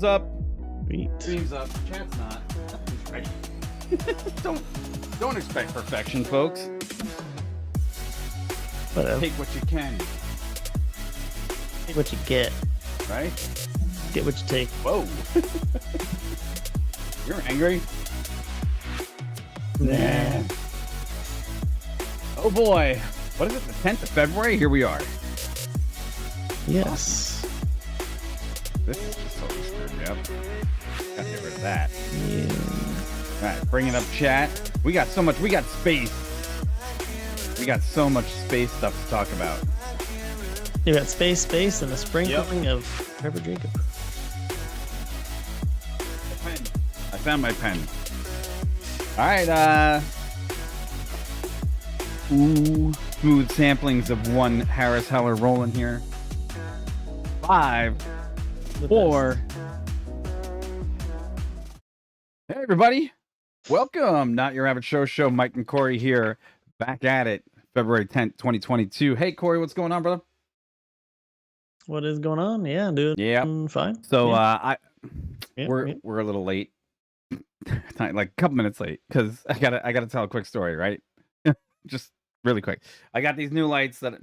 Up. Sweet. Stream's up. Chat's not. Nothing's ready. don't expect perfection, folks. Whatever. Take what you can. Take what you get. Right? Get what you take. Whoa. You're angry? Nah. Oh boy. What is it? The 10th of February? Here we are. Yes. This is just totally screwed me up. Gotta get rid of that. Yeah. Alright, bringing up chat. We got so much. We got space. We got so much space stuff to talk about. You got space, and a sprinkling of Trevor Jacob. Pen. I found my pen. Alright, smooth samplings of one Harris Heller rolling here. 5, 4. Hey everybody, welcome. Not Your Average Show. Mike and Corey here, back at it, February 10th, 2022. Hey Corey, what's going on, brother? What is going on? Yeah, dude. Yeah, fine. so yeah. we're a little late, like a couple minutes late, because I gotta tell a quick story, right? Just really quick. I got these new lights that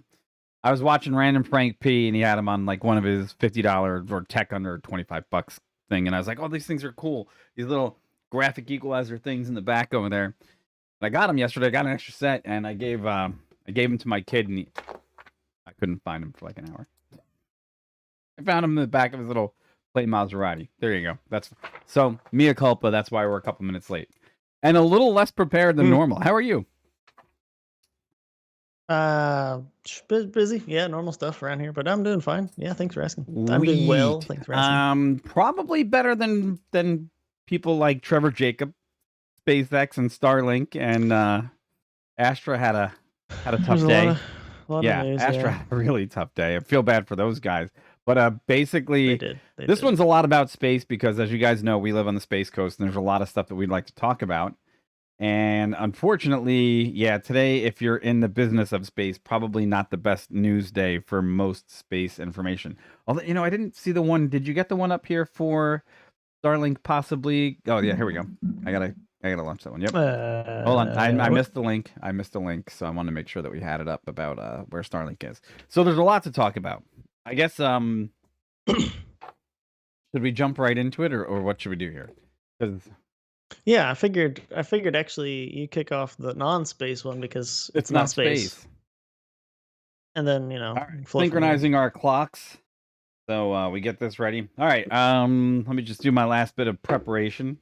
I was watching Random Frank P, and he had them on like one of his $50 or tech under $25 thing, and I was like, oh, these things are cool. These little graphic equalizer things in the back over there. And I got them yesterday. I got an extra set, and I gave them to my kid, and I couldn't find them for like an hour. I found him in the back of his little play Maserati. There you go. That's so mea culpa. That's why we're a couple minutes late and a little less prepared than normal. How are you? Busy. Yeah, normal stuff around here, but I'm doing fine. Yeah, thanks for asking. I'm doing well. Thanks for asking. Probably better than people like Trevor Jacob, SpaceX and Starlink, and Astra had a tough day. A lot of news, Astra had a really tough day. I feel bad for those guys. But basically, they this did. one's a lot about space because, as you guys know, we live on the Space Coast, and there's a lot of stuff that we'd like to talk about. And unfortunately, yeah, today, if you're in the business of space, probably not the best news day for most space information. Although, I didn't see the one. Did you get the one up here for Starlink? Possibly. Oh yeah, here we go. I gotta launch that one. Yep. Hold on, I missed the link. So I want to make sure that we had it up about where Starlink is. So there's a lot to talk about. I guess should we jump right into it, or what should we do here? Because yeah, I figured actually you kick off the non-space one because it's not space. And then, all right, synchronizing our clocks. So we get this ready. All right, let me just do my last bit of preparation,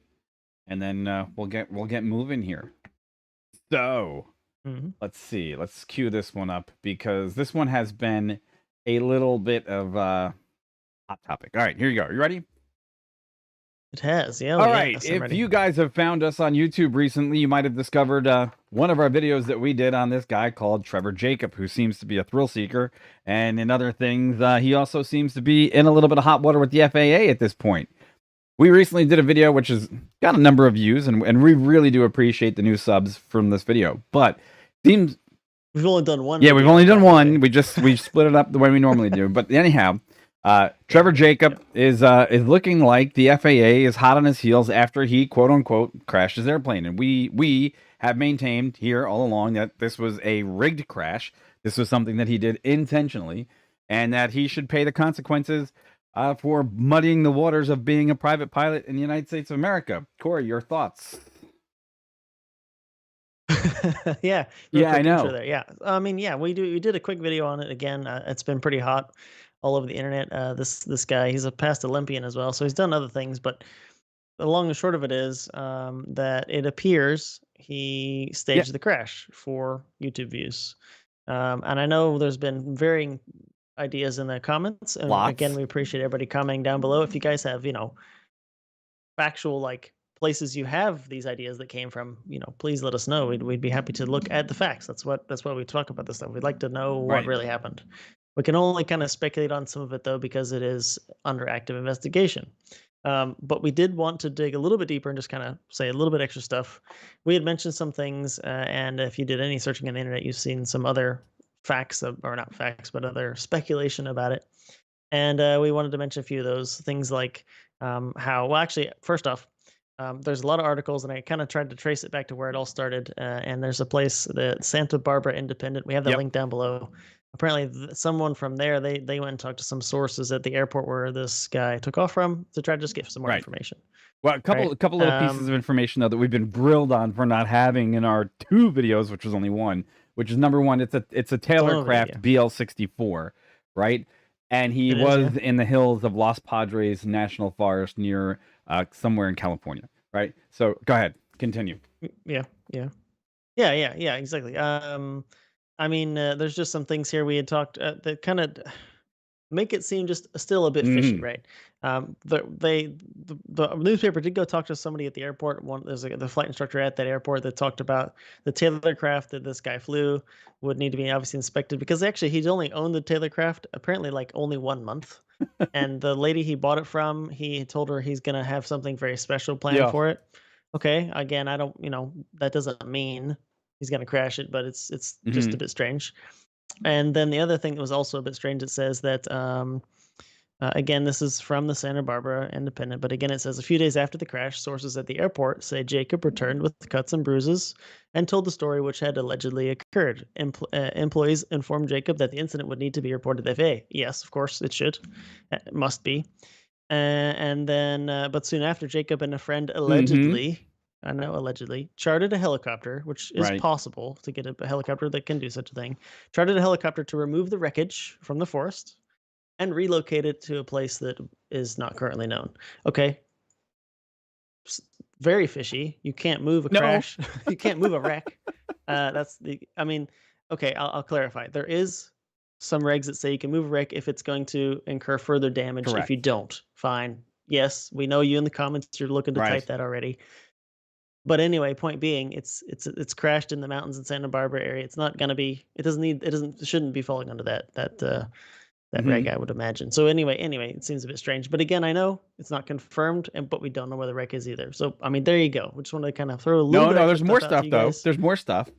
and then we'll get moving here. So let's see. Let's cue this one up because this one has been a little bit of hot topic. All right, here you go. You ready? It has, yeah. All right, if you guys have found us on YouTube recently, you might have discovered one of our videos that we did on this guy called Trevor Jacob, who seems to be a thrill seeker. And in other things, he also seems to be in a little bit of hot water with the FAA at this point. We recently did a video which has got a number of views, and we really do appreciate the new subs from this video. But seems we've only done one. Yeah, we've only done one. We split it up the way we normally do. But anyhow, Trevor Jacob is looking like the FAA is hot on his heels after he quote unquote crashed his airplane. And we have maintained here all along that this was a rigged crash. This was something that he did intentionally, and that he should pay the consequences for muddying the waters of being a private pilot in the United States of America. Corey, your thoughts? Yeah, I know. there. Yeah, I mean, yeah, we did a quick video on it again. It's been pretty hot all over the internet. This guy, he's a past Olympian as well, so he's done other things. But the long and short of it is that it appears he staged the crash for YouTube views. And I know there's been varying ideas in the comments. And again, we appreciate everybody commenting down below. If you guys have, factual places you have these ideas that came from, please let us know. We'd be happy to look at the facts. That's why we talk about this stuff. We'd like to know what really happened. We can only kind of speculate on some of it though, because it is under active investigation. But we did want to dig a little bit deeper and just kind of say a little bit extra stuff. We had mentioned some things, and if you did any searching on the internet, you've seen some other facts, or not facts, but other speculation about it. And we wanted to mention a few of those things, like Well, actually, first off, there's a lot of articles, and I kind of tried to trace it back to where it all started. And there's a place, the Santa Barbara Independent. We have the Yep. link down below. Apparently, someone from there they went and talked to some sources at the airport where this guy took off from to try to just get some more Right. information. Well, a couple little pieces of information though that we've been grilled on for not having in our 2 videos, which was only one. Which is number one, it's a Taylor Craft BL-64, right? And he was in the hills of Los Padres National Forest near somewhere in California, right? So go ahead, continue. Yeah, exactly. I mean, there's just some things here we had talked that kind of make it seem just still a bit fishy, right? The newspaper did go talk to somebody at the airport. There's the flight instructor at that airport that talked about the Taylor craft that this guy flew would need to be obviously inspected, because actually he's only owned the Taylor craft apparently like only 1 month. And the lady he bought it from, he told her he's gonna have something very special planned for it. Okay, again, I don't, that doesn't mean he's gonna crash it, but it's just a bit strange. And then the other thing that was also a bit strange, it says that, again, this is from the Santa Barbara Independent, but again, it says a few days after the crash, sources at the airport say Jacob returned with cuts and bruises and told the story which had allegedly occurred. Employees informed Jacob that the incident would need to be reported to the FAA. Yes, of course, it should. It must be. And then, but soon after, Jacob and a friend allegedly, I know allegedly, chartered a helicopter, which is possible to get a helicopter that can do such a thing. Chartered a helicopter to remove the wreckage from the forest and relocate it to a place that is not currently known. Okay. Very fishy. You can't move a crash. You can't move a wreck. Okay, I'll clarify. There is some regs that say you can move a wreck if it's going to incur further damage. If you don't, fine. Yes, we know you in the comments, you're looking to type that already. But anyway, point being, it's crashed in the mountains in Santa Barbara area. It's not going to be. It shouldn't be falling under that reg, I would imagine. So anyway, it seems a bit strange. But again, I know it's not confirmed, but we don't know where the wreck is either. So I mean, there you go. We just want to kind of throw a little. No, there's more stuff though. There's more stuff.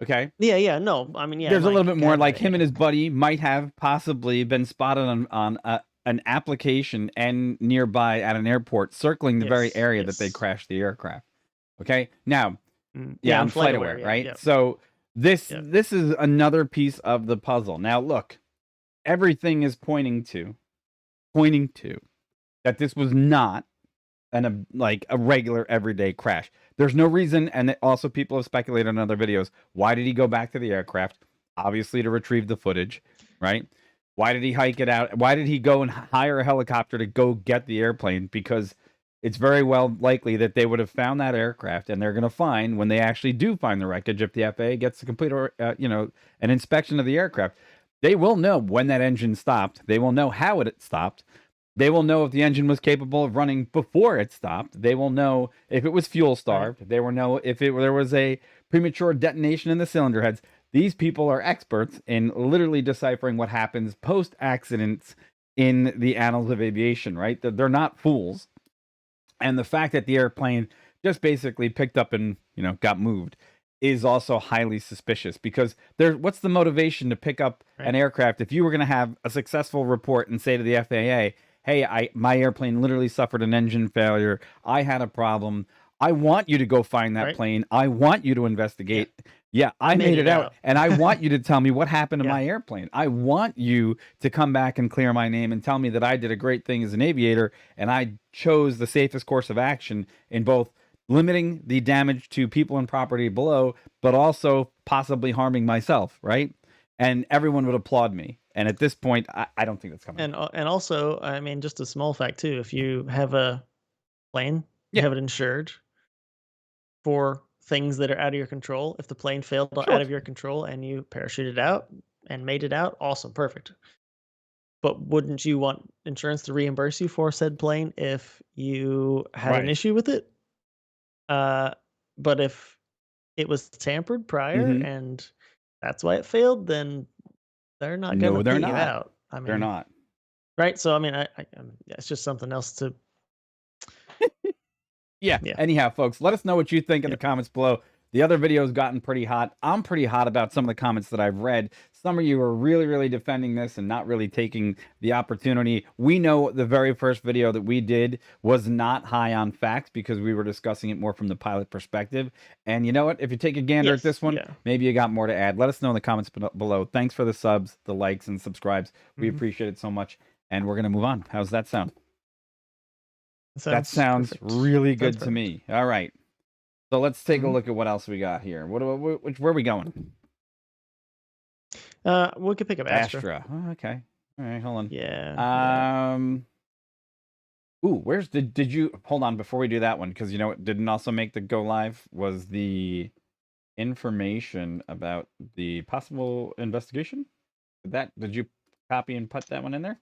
Okay. Yeah. No, I mean, yeah. There's a little bit more. Like him and his buddy might have possibly been spotted on an application and nearby at an airport, circling the very area that they crashed the aircraft. Okay. Now, I'm flight aware, right? Yeah. So this is another piece of the puzzle. Now, look, everything is pointing to that this was not a regular everyday crash. There's no reason, and also people have speculated in other videos, why did he go back to the aircraft? Obviously to retrieve the footage, right? Why did he hike it out? Why did he go and hire a helicopter to go get the airplane? Because it's very well likely that they would have found that aircraft, and they're going to find, when they actually do find the wreckage, if the FAA gets to complete an inspection of the aircraft, they will know when that engine stopped. They will know how it stopped. They will know if the engine was capable of running before it stopped. They will know if it was fuel starved. They will know if there was a premature detonation in the cylinder heads. These people are experts in literally deciphering what happens post-accidents in the annals of aviation, right? They're not fools. And the fact that the airplane just basically picked up and, got moved is also highly suspicious, because what's the motivation to pick up an aircraft if you were going to have a successful report and say to the FAA, hey, my airplane literally suffered an engine failure. I had a problem. I want you to go find that plane. I want you to investigate. Yeah, I made it out. And I want you to tell me what happened to my airplane. I want you to come back and clear my name and tell me that I did a great thing as an aviator, and I chose the safest course of action in both limiting the damage to people and property below, but also possibly harming myself, right? And everyone would applaud me. And at this point, I don't think that's coming. And also, I mean, just a small fact too, if you have a plane, you have it insured for things that are out of your control. If the plane failed out of your control and you parachuted out and made it out, awesome, perfect. But wouldn't you want insurance to reimburse you for said plane if you had an issue with it? But if it was tampered prior and that's why it failed, then they're not going to pay you out. I mean, they're not. Right? So, I mean, it's just something else to... Yeah. Anyhow, folks, let us know what you think in the comments below. The other video's gotten pretty hot. I'm pretty hot about some of the comments that I've read. Some of you are really, really defending this and not really taking the opportunity. We know the very first video that we did was not high on facts because we were discussing it more from the pilot perspective. And you know what? If you take a gander at this one, maybe you got more to add. Let us know in the comments below. Thanks for the subs, the likes, and subscribes. We appreciate it so much. And we're going to move on. How's that sound? That sounds perfect. Really good to me. All right. So let's take a look at what else we got here. Where are we going? We could pick up Astra. Oh, okay. All right, hold on. Yeah. Ooh, where's did you hold on before we do that one, because you know what didn't also make the go live was the information about the possible investigation. Did you copy and put that one in there?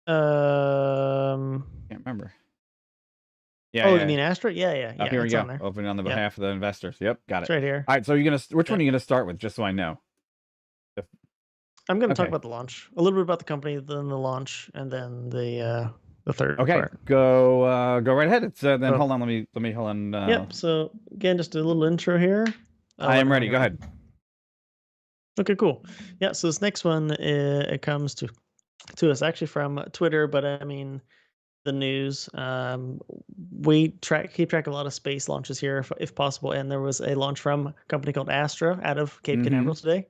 Can't remember. Yeah. You mean Astra? Yeah. Oh, here we go. Open on the behalf of the investors. Yep, got it. It's right here. All right. So which one are you gonna start with, just so I know? I'm gonna talk about the launch, a little bit about the company, then the launch, and then the third part. Go right ahead. It's then hold on. Let me hold on. Yep. So again, just a little intro here. I am ready. Go ahead. Okay, cool. Yeah. So this next one, it comes to us actually from Twitter, but I mean the news. We keep track of a lot of space launches here, if possible, and there was a launch from a company called Astra out of Cape Canaveral today.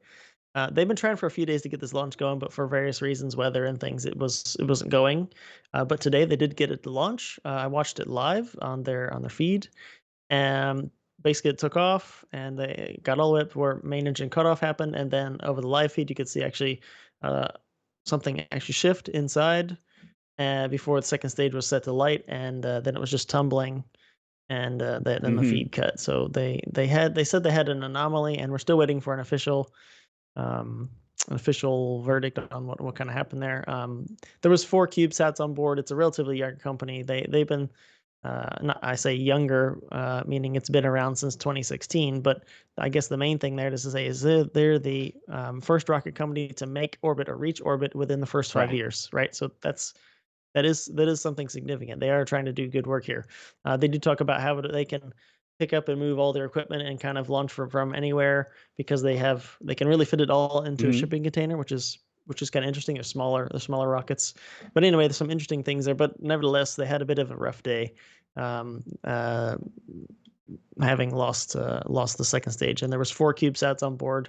They've been trying for a few days to get this launch going, but for various reasons, weather and things, it wasn't going. But today they did get it to launch. I watched it live on their feed, and basically it took off, and they got all the way up to where main engine cutoff happened, and then over the live feed you could see actually something actually shift inside before the second stage was set to light, and then it was just tumbling, and then the feed cut. So they said they had an anomaly, and we're still waiting for an official verdict on what kind of happened there. There was 4 CubeSats on board. It's a relatively young company. They've been I say younger, meaning it's been around since 2016. But I guess the main thing there to say is they're the first rocket company to make orbit or reach orbit within the first 5 years, right? So that is something significant. They are trying to do good work here. They do talk about how they can pick up and move all their equipment and kind of launch from anywhere, because they can really fit it all into a shipping container, which is kind of interesting. They're smaller rockets, but anyway, there's some interesting things there. But nevertheless, they had a bit of a rough day, having lost the second stage. And there was 4 CubeSats on board.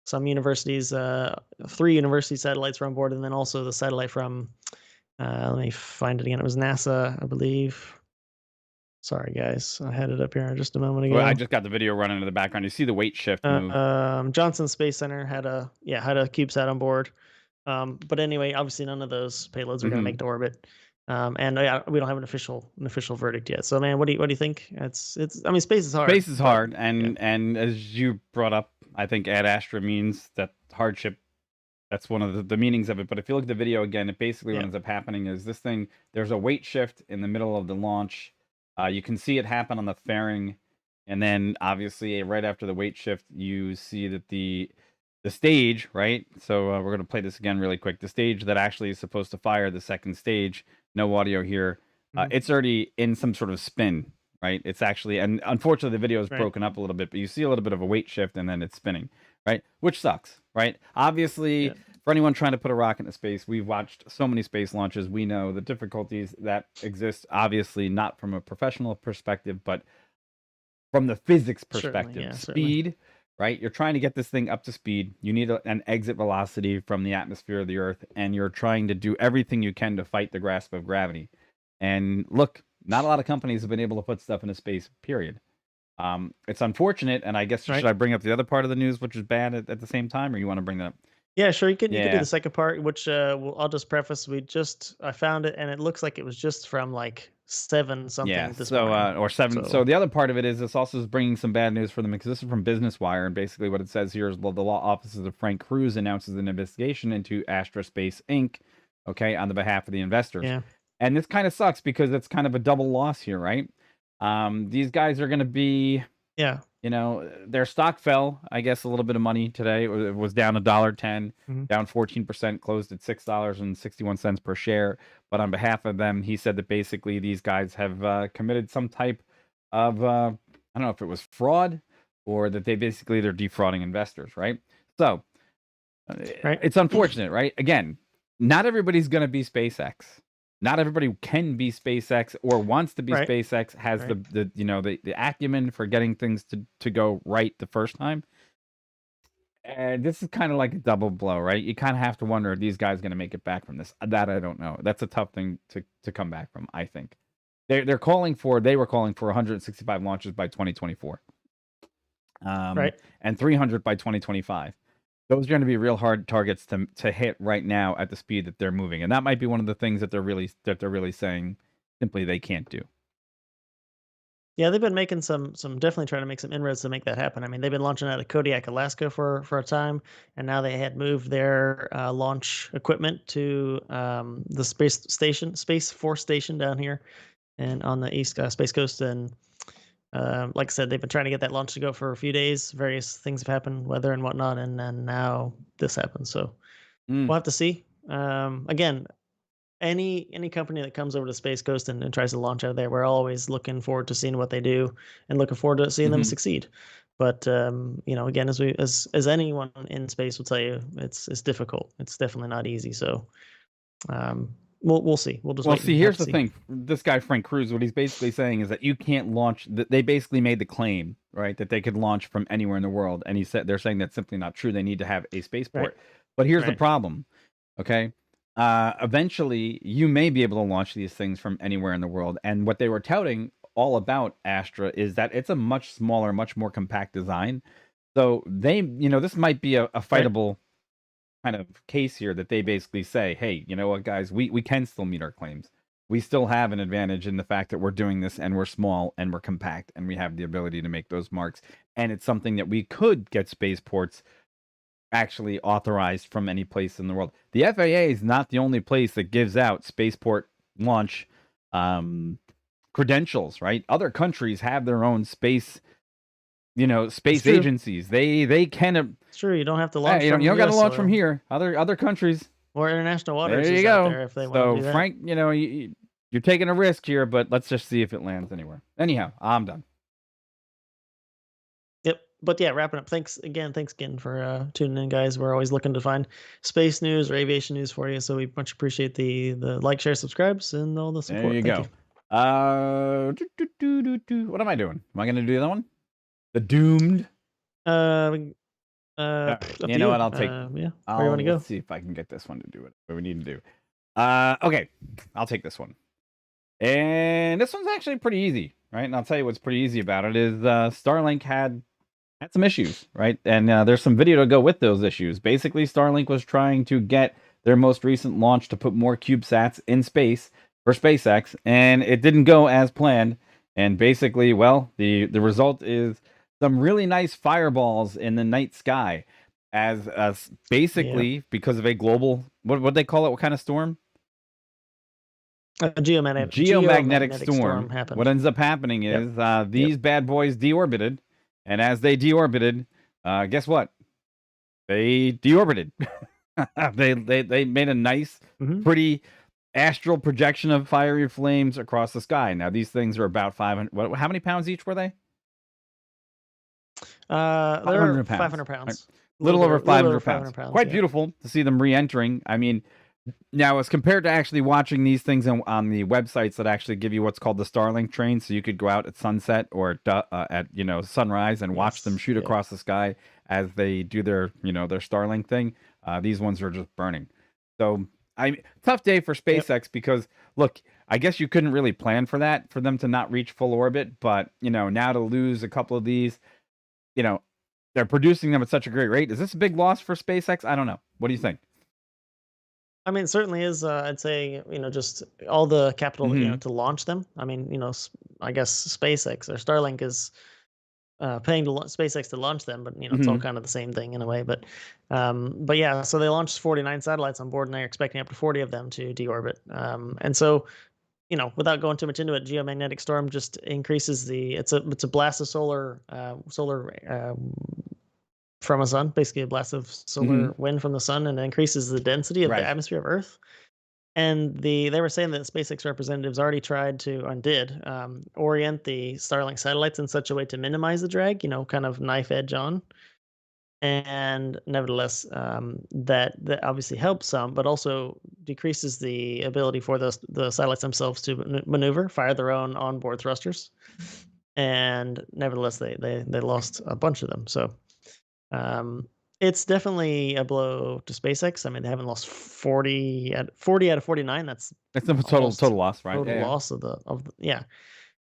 Some universities, 3 university satellites were on board, and then also the satellite from let me find it again. It was NASA, I believe. Sorry, guys. I had it up here just a moment ago. Well, I just got the video running in the background. You see the weight shift move. Johnson Space Center had a CubeSat on board. But anyway, obviously none of those payloads are going to make the orbit. And we don't have an official verdict yet. So, man, what do you think? It's. I mean, space is hard. Space is hard, and as you brought up, I think Ad Astra means that hardship. That's one of the meanings of it. But if you look at the video again, it basically what ends up happening is this thing. There's a weight shift in the middle of the launch. You can see it happen on the fairing, and then obviously right after the weight shift, you see that the stage, right? So we're going to play this again really quick. The stage that actually is supposed to fire the second stage, no audio here. It's already in some sort of spin, right? It's actually, and unfortunately the video is broken up a little bit, but you see a little bit of a weight shift and then it's spinning, right? Which sucks, right? Obviously, for anyone trying to put a rocket into space, we've watched so many space launches. We know the difficulties that exist, obviously not from a professional perspective, but from the physics perspective. Speed, right? You're trying to get this thing up to speed. You need an exit velocity from the atmosphere of the Earth, and you're trying to do everything you can to fight the grasp of gravity. And look, not a lot of companies have been able to put stuff into space, period. It's unfortunate, and I guess should I bring up the other part of the news, which is bad at the same time, or you want to bring that up? Yeah, sure. You can do the second part, which I'll just preface. I found it, and it looks like it was just from like 7 something. This morning. Or 7. So the other part of it is this also is bringing some bad news for them, because this is from Business Wire, and basically what it says here is the law offices of Frank Cruz announces an investigation into Astra Space Inc. Okay, on the behalf of the investors. Yeah. And this kind of sucks because it's kind of a double loss here, right? These guys are going to be. Yeah. You know, their stock fell, I guess, a little bit of money today. It was down $1.10, down 14%, closed at $6.61 per share. But on behalf of them, he said that basically these guys have committed some type of, I don't know if it was fraud or that they're defrauding investors, right? So Right. it's unfortunate, right? Again, not everybody's going to be SpaceX. Not everybody can be SpaceX or wants to be Right. SpaceX, has Right. the acumen for getting things to go right the first time. And this is kind of like a double blow, right? You kind of have to wonder, are these guys going to make it back from this? That I don't know. That's a tough thing to come back from, I think. They were calling for 165 launches by 2024. Right. And 300 by 2025. Those are going to be real hard targets to hit right now at the speed that they're moving, and that might be one of the things that they're really saying simply they can't do. Yeah, they've been making some definitely trying to make some inroads to make that happen. I mean, they've been launching out of Kodiak, Alaska for a time, and now they had moved their launch equipment to the Space Force Station down here and on the east Space Coast. And like I said, they've been trying to get that launch to go for a few days. Various things have happened, weather and whatnot, and then now this happens. So we'll have to see. Again, any company that comes over to Space Coast and tries to launch out of there, we're always looking forward to seeing what they do and looking forward to seeing them succeed. But again, as anyone in space will tell you, it's difficult. It's definitely not easy. So we'll see. We'll just see. Here's the thing: this guy Frank Cruz, what he's basically saying is that you can't launch. They basically made the claim, right, that they could launch from anywhere in the world, and they're saying that's simply not true. They need to have a spaceport. Right. But here's the problem. Okay. Eventually, you may be able to launch these things from anywhere in the world. And what they were touting all about Astra is that it's a much smaller, much more compact design. So this might be a fightable kind of case here that they basically say, hey, you know what, guys, we can still meet our claims. We still have an advantage in the fact that we're doing this and we're small and we're compact and we have the ability to make those marks. And it's something that we could get spaceports actually authorized from any place in the world. The FAA is not the only place that gives out spaceport launch credentials, right? Other countries have their own space agencies. They can. It's true. You don't have to launch. You don't got to launch from here. Other countries or international waters. There you go. Out there if they want to do that. Frank, you're taking a risk here, but let's just see if it lands anywhere. Anyhow, I'm done. But yeah, wrapping up. Thanks again for tuning in, guys. We're always looking to find space news or aviation news for you, so we much appreciate the like, share, subscribes, and all the support. There you go. What am I doing? Am I going to do the other one? The Doomed. You know what? I'll take. Where you want to go? Let's see if I can get this one to do what we need to do. Okay, I'll take this one. And this one's actually pretty easy, right? And I'll tell you what's pretty easy about it is Starlink had some issues, right? And there's some video to go with those issues. Basically, Starlink was trying to get their most recent launch to put more CubeSats in space for SpaceX, and it didn't go as planned. And basically, well, the result is some really nice fireballs in the night sky as basically because of a global, what they call it? What kind of storm? A geomagnetic storm happened. What ends up happening is these bad boys deorbited. And as they deorbited, guess what? They deorbited. they made a nice, pretty astral projection of fiery flames across the sky. Now these things are about 500. How many pounds each were they? 500 pounds. 500 pounds. A little over 500 pounds. Quite beautiful to see them re-entering. I mean, now as compared to actually watching these things on the websites that actually give you what's called the Starlink train, so you could go out at sunset or at sunrise and watch them shoot across the sky as they do their their Starlink thing. These ones are just burning. So tough day for SpaceX because look, I guess you couldn't really plan for that, for them to not reach full orbit, but now to lose a couple of these, they're producing them at such a great rate. Is this a big loss for SpaceX? I don't know. What do you think? I mean, it certainly is. I'd say, just all the capital, to launch them. I mean, I guess SpaceX or Starlink is paying SpaceX to launch them, but it's all kind of the same thing in a way. But yeah, so they launched 49 satellites on board, and they're expecting up to 40 of them to deorbit. And so, without going too much into it, geomagnetic storm just increases it's a blast of solar from a sun, basically a blast of solar wind from the sun, and it increases the density of the atmosphere of Earth. And they were saying that SpaceX representatives already tried to and did orient the Starlink satellites in such a way to minimize the drag, kind of knife edge on. And nevertheless, that obviously helps some, but also decreases the ability for the satellites themselves to maneuver, fire their own onboard thrusters. And nevertheless, they lost a bunch of them. So it's definitely a blow to SpaceX. I mean, they haven't lost 40 out of 49. That's a total loss, right? Total loss of the yeah.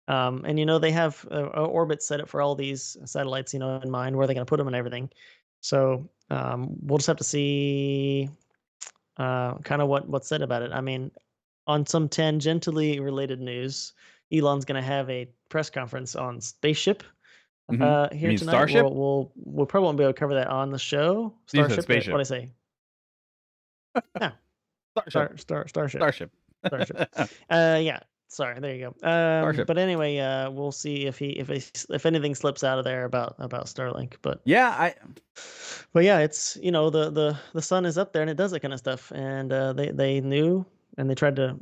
And they have a orbit set up for all these satellites, in mind where they're going to put them and everything. So we'll just have to see kind of what's said about it. I mean, on some tangentially related news, Elon's going to have a press conference on Spaceship here tonight. Starship? We'll probably won't be able to cover that on the show. Starship. Spaceship. What I say? Yeah. Starship. Starship. Yeah. Sorry. There you go. But anyway, we'll see if anything slips out of there about Starlink. But yeah, it's the sun is up there and it does that kind of stuff, and they knew. And they tried to,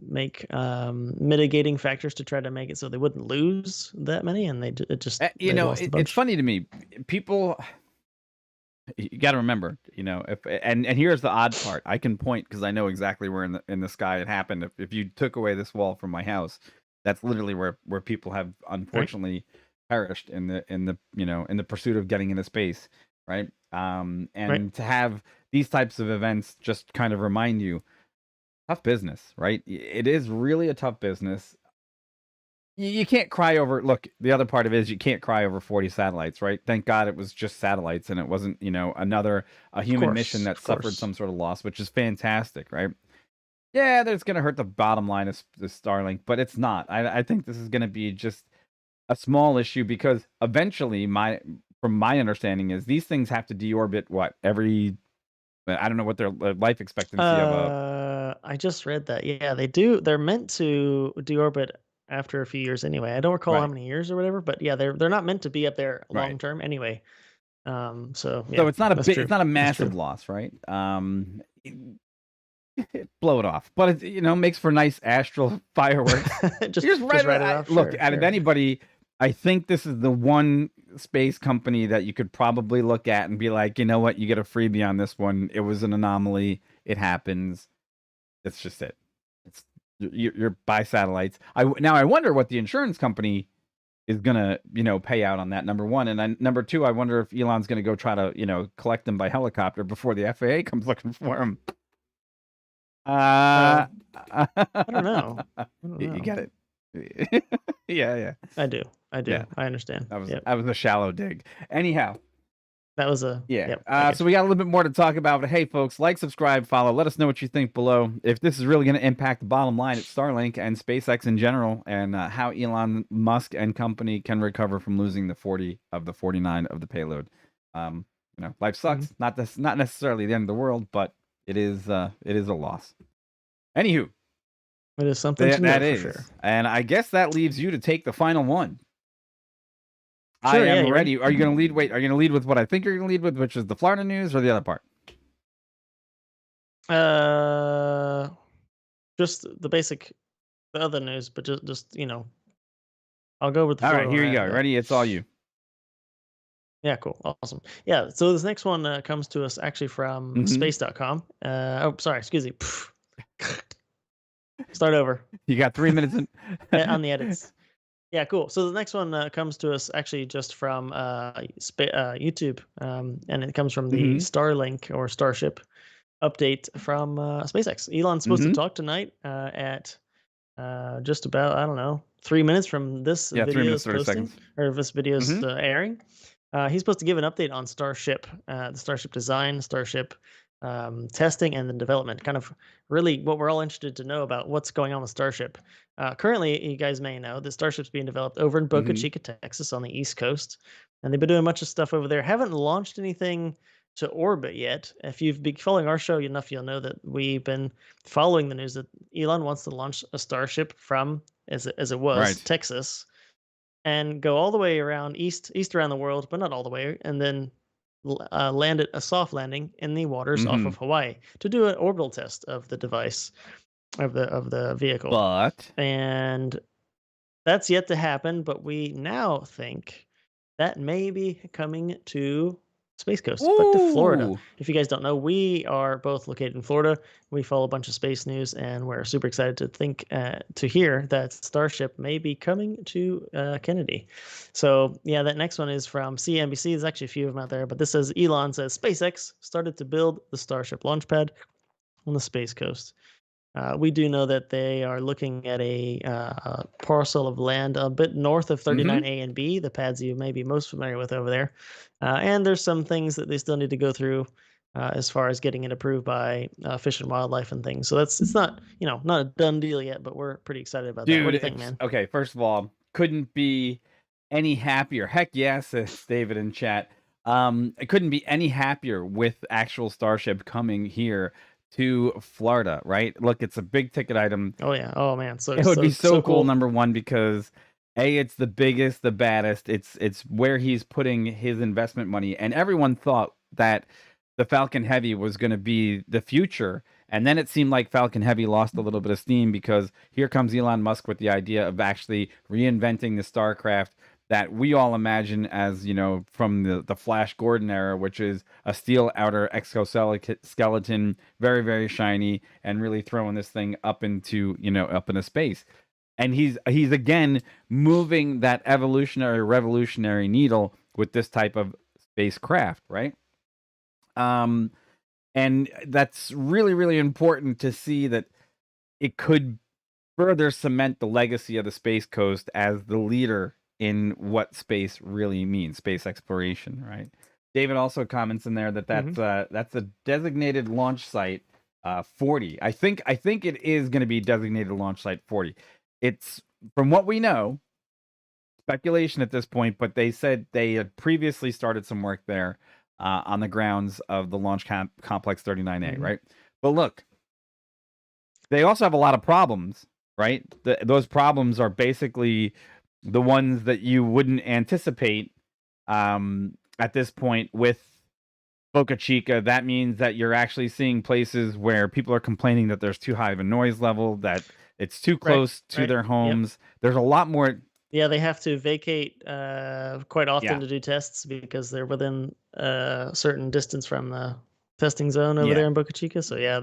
make mitigating factors to try to make it so they wouldn't lose that many, and it's funny to me. People, you got to remember, and here's the odd part. I can point because I know exactly where in the sky it happened. If you took away this wall from my house, that's literally where people have unfortunately perished in the pursuit of getting into space, right? To have these types of events just kind of remind you. Tough business, right? It is really a tough business. You can't cry over. Look, the other part of it is you can't cry over 40 satellites, right? Thank God it was just satellites and it wasn't, a human mission that suffered some sort of loss, which is fantastic, right? Yeah, that's going to hurt the bottom line of the Starlink, but it's not. I think this is going to be just a small issue because eventually, from my understanding, is these things have to deorbit every. I don't know what their life expectancy of. I just read that. Yeah, they do. They're meant to deorbit after a few years anyway. I don't recall how many years or whatever, but yeah, they're not meant to be up there long term anyway. So it's not it's not a massive loss, right? Blow it off, but it makes for nice astral fireworks. just write it off. Look, out of anybody, I think this is the one space company that you could probably look at and be like, you know what, you get a freebie on this one. It was an anomaly. It happens. It's just it. You're by satellites. I wonder what the insurance company is gonna pay out on that. Number one, and number two, I wonder if Elon's gonna go try to collect them by helicopter before the FAA comes looking for him. I don't know. You get it. Yeah. I do. Yeah. I understand. That was a shallow dig. Anyhow. That was a... Yeah. So we got a little bit more to talk about. But hey, folks, like, subscribe, follow. Let us know what you think below. If this is really going to impact the bottom line at Starlink and SpaceX in general, and how Elon Musk and company can recover from losing the 40 of the 49 of the payload. Life sucks. Not necessarily the end of the world, but it is a loss. Anywho. It is something to know for sure. And I guess that leaves you to take the final one. Sure, I am ready. Are you going to lead? Wait, are you going to lead with what I think you're going to lead with, which is the Florida news, or the other part? Just the other news, but just I'll go with the. All right, here you go. Ready? It's all you. Yeah, cool, awesome. Yeah, so this next one comes to us actually from space.com. Sorry, excuse me. Start over. You got 3 minutes on the edits. Yeah, cool. So the next one comes to us actually just from YouTube, and it comes from the Starlink or Starship update from SpaceX. Elon's supposed to talk tonight at just about, I don't know, 3 minutes from this video 3 minutes, 30 posting, seconds. or this video's airing. He's supposed to give an update on Starship, the Starship design, Starship testing, and the development. Kind of really what we're all interested to know about what's going on with Starship. Currently, you guys may know that Starship's being developed over in Boca Chica, Texas, on the East Coast, and they've been doing much of stuff over there. Haven't launched anything to orbit yet. If you've been following our show enough, you'll know that we've been following the news that Elon wants to launch a Starship from, as it was, Texas, and go all the way around east around the world, but not all the way, and then land it a soft landing in the waters off of Hawaii to do an orbital test of the device. of the vehicle. But And that's yet to happen, but we now think that may be coming to Space Coast, but to Florida. ooh, If you guys don't know, we are both located in Florida. We follow a bunch of space news, and we're super excited to hear that Starship may be coming to Kennedy. So yeah, that next one is from CNBC. There's actually a few of them out there, but this says Elon says SpaceX started to build the Starship launch pad on the Space Coast. We do know that they are looking at a parcel of land a bit north of 39A and B, the pads you may be most familiar with over there. And there's some things that they still need to go through as far as getting it approved by Fish and Wildlife and things. So it's not not a done deal yet, but we're pretty excited about that. What do you think, man? Okay, first of all, couldn't be any happier. Heck yes, says David in chat. I couldn't be any happier with actual Starship coming here to Florida, right? Look, it's a big ticket item. Oh yeah. Oh man. So it would be so cool. Number one, because it's the biggest, the baddest. It's where he's putting his investment money, and everyone thought that the Falcon Heavy was going to be the future, and then it seemed like Falcon Heavy lost a little bit of steam because here comes Elon Musk with the idea of actually reinventing the Starcraft that we all imagine as, from the Flash Gordon era, which is a steel outer exoskeleton, very, very shiny, and really throwing this thing up into, up into space. And he's again moving that revolutionary needle with this type of spacecraft, right? And that's really, really important to see that it could further cement the legacy of the Space Coast as the leader in what space really means, space exploration, right? David also comments in there that that's a designated launch site 40. I think it is going to be designated launch site 40. It's, from what we know, speculation at this point, but they said they had previously started some work there on the grounds of the launch complex 39A, right? But look, they also have a lot of problems, right? Those problems are basically the ones that you wouldn't anticipate at this point with Boca Chica. That means that you're actually seeing places where people are complaining that there's too high of a noise level, that it's too close to their homes. Yep. There's a lot more. Yeah, they have to vacate quite often to do tests because they're within a certain distance from the testing zone over there in Boca Chica. So yeah,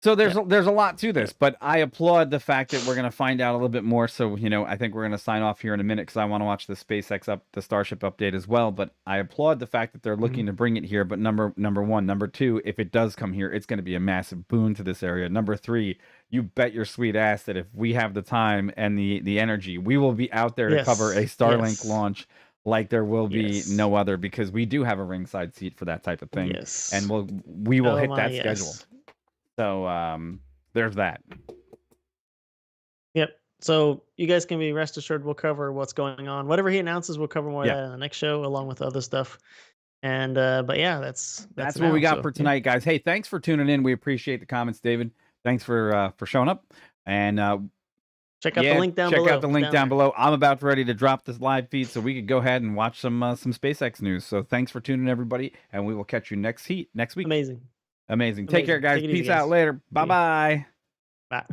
there's a lot to this, but I applaud the fact that we're going to find out a little bit more. So, I think we're going to sign off here in a minute because I want to watch the the Starship update as well. But I applaud the fact that they're looking to bring it here. But number one, number two, if it does come here, it's going to be a massive boon to this area. Number three, you bet your sweet ass that if we have the time and the energy, we will be out there to cover a Starlink launch like there will be no other, because we do have a ringside seat for that type of thing. And we will hit that schedule. So there's that. Yep. So you guys can be rest assured we'll cover what's going on. Whatever he announces, we'll cover more of that in the next show, along with other stuff. And but yeah, that's what we got for tonight, guys. Hey, thanks for tuning in. We appreciate the comments, David. Thanks for showing up. And check out the link down below. Check out the link down below. I'm about ready to drop this live feed so we could go ahead and watch some SpaceX news. So thanks for tuning in, everybody, and we will catch you next week. Amazing. Take care, guys. Peace out later. Bye-bye. Bye.